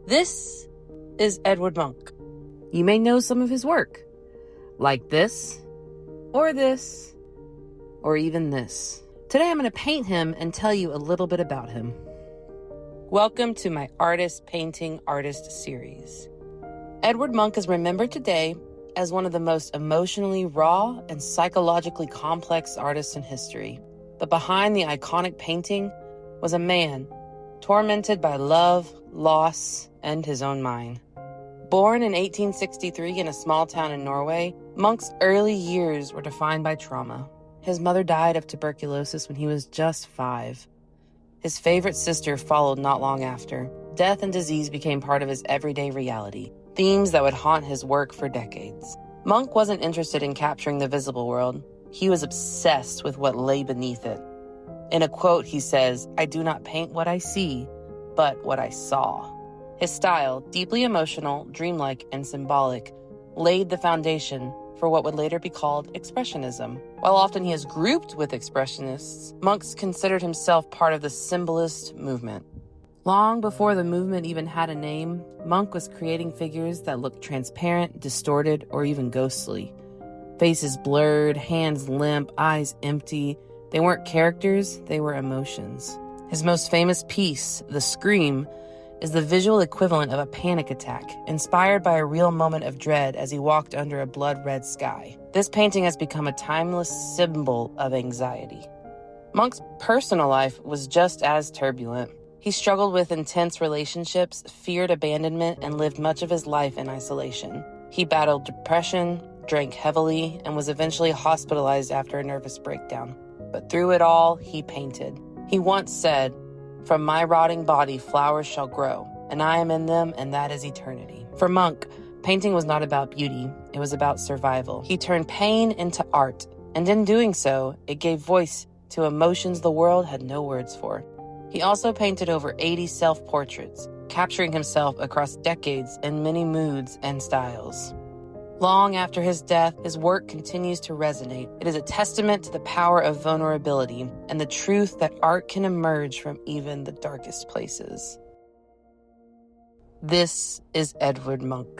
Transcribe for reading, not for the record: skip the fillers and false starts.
This is Edvard Munch. You may know some of his work, like this, or even this. Today I'm going to paint him and tell you a little bit about him. Welcome to my Artist Painting Artist series. Edvard Munch is remembered today as one of the most emotionally raw and psychologically complex artists in history. But behind the iconic painting was a man tormented by love, loss, and his own mind. Born in 1863 in a small town in Norway, Munch's early years were defined by trauma. His mother died of tuberculosis when he was just 5. His favorite sister followed not long after. Death and disease became part of his everyday reality, themes that would haunt his work for decades. Munch wasn't interested in capturing the visible world. He was obsessed with what lay beneath it. In a quote, he says, "I do not paint what I see, but what I saw." His style, deeply emotional, dreamlike, and symbolic, laid the foundation for what would later be called Expressionism. While often he is grouped with Expressionists, Munch considered himself part of the Symbolist movement. Long before the movement even had a name, Munch was creating figures that looked transparent, distorted, or even ghostly. Faces blurred, hands limp, eyes empty. They weren't characters, they were emotions. His most famous piece, The Scream, is the visual equivalent of a panic attack, inspired by a real moment of dread as he walked under a blood-red sky. This painting has become a timeless symbol of anxiety. Munch's personal life was just as turbulent. He struggled with intense relationships, feared abandonment, and lived much of his life in isolation. He battled depression, drank heavily, and was eventually hospitalized after a nervous breakdown. But through it all, he painted. He once said, "From my rotting body flowers shall grow, and I am in them, and that is eternity." For Munch, painting was not about beauty, it was about survival. He turned pain into art, and in doing so, it gave voice to emotions the world had no words for. He also painted over 80 self-portraits, capturing himself across decades in many moods and styles. Long after his death, his work continues to resonate. It is a testament to the power of vulnerability and the truth that art can emerge from even the darkest places. This is Edvard Munch.